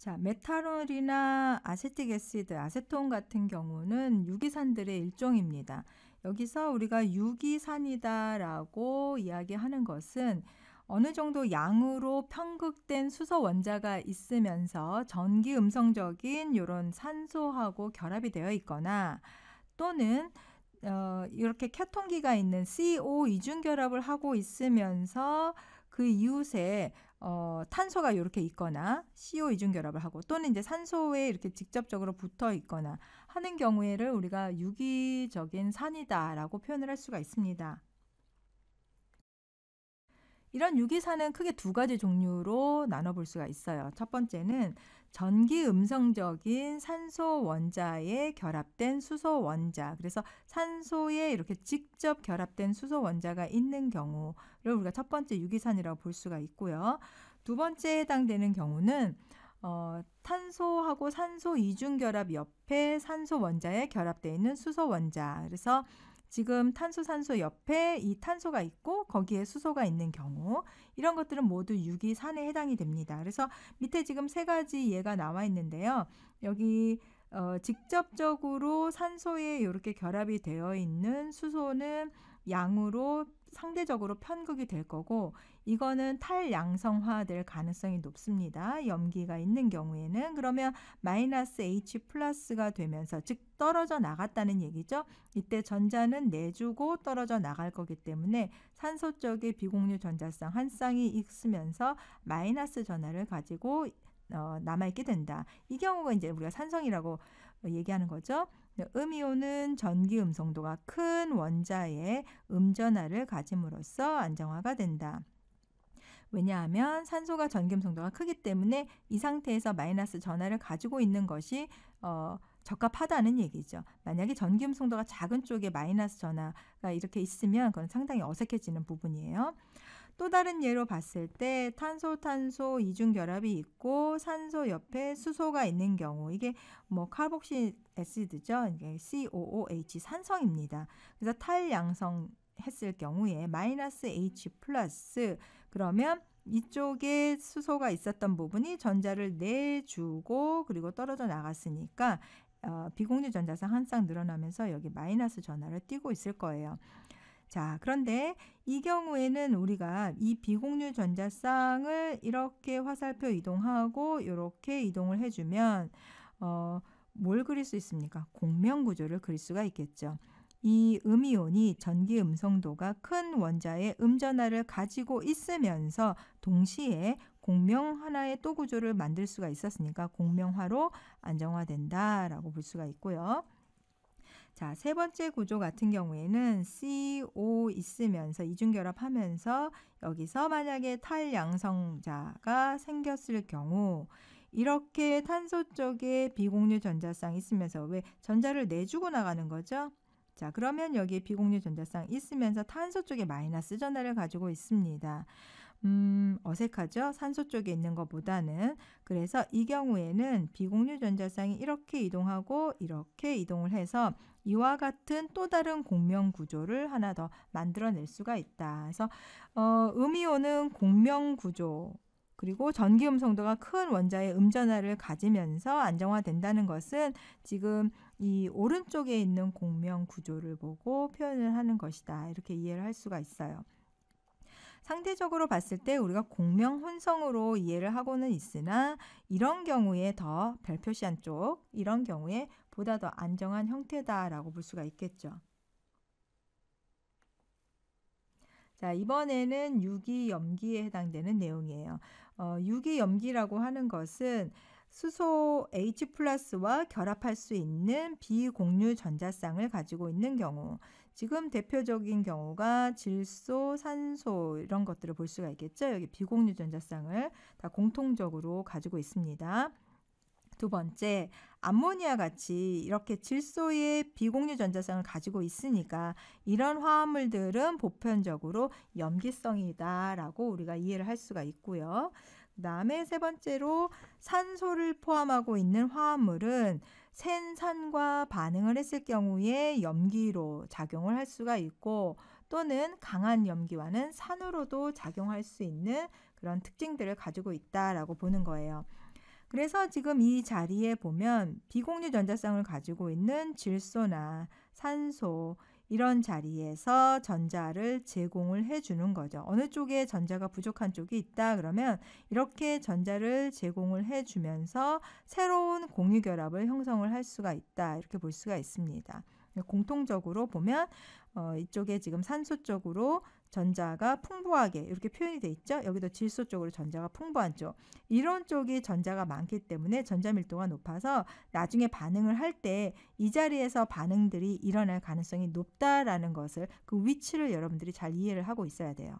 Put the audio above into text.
자, 메탄올이나 아세틱 애시드, 아세톤 같은 경우는 유기산들의 일종입니다. 여기서 우리가 유기산이다라고 이야기하는 것은 어느 정도 양으로 편극된 수소 원자가 있으면서 전기 음성적인 이런 산소하고 결합이 되어 있거나 또는 이렇게 케톤기가 있는 CO 이중결합을 하고 있으면서 그 이웃에 탄소가 이렇게 있거나 CO 이중결합을 하고 또는 이제 산소에 이렇게 직접적으로 붙어 있거나 하는 경우에를 우리가 유기적인 산이다라고 표현을 할 수가 있습니다. 이런 유기산은 크게 두 가지 종류로 나눠볼 수가 있어요. 첫 번째는 전기 음성적인 산소 원자에 결합된 수소 원자. 그래서 산소에 이렇게 직접 결합된 수소 원자가 있는 경우를 우리가 첫 번째 유기산이라고 볼 수가 있고요. 두 번째에 해당되는 경우는 탄소하고 산소 이중결합 옆에 산소 원자에 결합되어 있는 수소 원자. 그래서 지금 탄소, 산소 옆에 이 탄소가 있고 거기에 수소가 있는 경우 이런 것들은 모두 유기산에 해당이 됩니다. 그래서 밑에 지금 세 가지 예가 나와 있는데요. 여기 직접적으로 산소에 이렇게 결합이 되어 있는 수소는 양으로 상대적으로 편극이 될 거고 이거는 탈양성화될 가능성이 높습니다. 염기가 있는 경우에는 그러면 마이너스 H 플러스가 되면서 즉 떨어져 나갔다는 얘기죠. 이때 전자는 내주고 떨어져 나갈 거기 때문에 산소 쪽에 비공유 전자쌍 한 쌍이 있으면서 마이너스 전하를 가지고 남아있게 된다. 이 경우가 이제 우리가 산성이라고 얘기하는 거죠. 음이온은 전기 음성도가 큰 원자의 음전하를 가짐으로써 안정화가 된다. 왜냐하면 산소가 전기 음성도가 크기 때문에 이 상태에서 마이너스 전하를 가지고 있는 것이 적합하다는 얘기죠. 만약에 전기 음성도가 작은 쪽에 마이너스 전하가 이렇게 있으면 그건 상당히 어색해지는 부분이에요. 또 다른 예로 봤을 때 탄소 이중결합이 있고 산소 옆에 수소가 있는 경우 이게 뭐 카복실 애시드죠. 이게 COOH 산성입니다. 그래서 탈양성 했을 경우에 마이너스 H 플러스 그러면 이쪽에 수소가 있었던 부분이 전자를 내주고 그리고 떨어져 나갔으니까 비공유 전자쌍 한 쌍 늘어나면서 여기 마이너스 전하를 띄고 있을 거예요. 자, 그런데 이 경우에는 우리가 이 비공유 전자쌍을 이렇게 화살표 이동하고 이렇게 이동을 해주면 뭘 그릴 수 있습니까? 공명구조를 그릴 수가 있겠죠. 이 음이온이 전기 음성도가 큰 원자의 음전하를 가지고 있으면서 동시에 공명 하나의 또 구조를 만들 수가 있었으니까 공명화로 안정화된다라고 볼 수가 있고요. 자, 세 번째 구조 같은 경우에는 CO 있으면서 이중결합하면서 여기서 만약에 탈양성자가 생겼을 경우 이렇게 탄소 쪽에 비공유 전자쌍 있으면서 왜 전자를 내주고 나가는 거죠? 자, 그러면 여기에 비공유 전자쌍 있으면서 탄소 쪽에 마이너스 전하를 가지고 있습니다. 어색하죠? 산소 쪽에 있는 것보다는. 그래서 이 경우에는 비공유 전자쌍이 이렇게 이동하고 이렇게 이동을 해서 이와 같은 또 다른 공명 구조를 하나 더 만들어낼 수가 있다. 그래서 음이온은 공명 구조 그리고 전기 음성도가 큰 원자의 음전하를 가지면서 안정화된다는 것은 지금 이 오른쪽에 있는 공명 구조를 보고 표현을 하는 것이다. 이렇게 이해를 할 수가 있어요. 상대적으로 봤을 때 우리가 공명 혼성으로 이해를 하고는 있으나 이런 경우에 더 별 표시한 쪽 이런 경우에 보다 더 안정한 형태다라고 볼 수가 있겠죠. 자, 이번에는 유기염기에 해당되는 내용이에요. 유기염기라고 하는 것은 수소 H 플러스와 결합할 수 있는 비공유 전자쌍을 가지고 있는 경우 지금 대표적인 경우가 질소, 산소 이런 것들을 볼 수가 있겠죠. 여기 비공유 전자쌍을 다 공통적으로 가지고 있습니다. 두 번째, 암모니아 같이 이렇게 질소의 비공유 전자쌍을 가지고 있으니까 이런 화합물들은 보편적으로 염기성이다라고 우리가 이해를 할 수가 있고요. 그 다음에 세 번째로 산소를 포함하고 있는 화합물은 센산과 반응을 했을 경우에 염기로 작용을 할 수가 있고 또는 강한 염기와는 산으로도 작용할 수 있는 그런 특징들을 가지고 있다라고 보는 거예요. 그래서 지금 이 자리에 보면 비공유 전자쌍을 가지고 있는 질소나 산소 이런 자리에서 전자를 제공을 해 주는 거죠. 어느 쪽에 전자가 부족한 쪽이 있다 그러면 이렇게 전자를 제공을 해 주면서 새로운 공유 결합을 형성을 할 수가 있다. 이렇게 볼 수가 있습니다. 공통적으로 보면 이쪽에 지금 산소 쪽으로 전자가 풍부하게 이렇게 표현이 돼 있죠. 여기도 질소 쪽으로 전자가 풍부한 쪽. 이런 쪽이 전자가 많기 때문에 전자 밀도가 높아서 나중에 반응을 할 때 이 자리에서 반응들이 일어날 가능성이 높다라는 것을 그 위치를 여러분들이 잘 이해를 하고 있어야 돼요.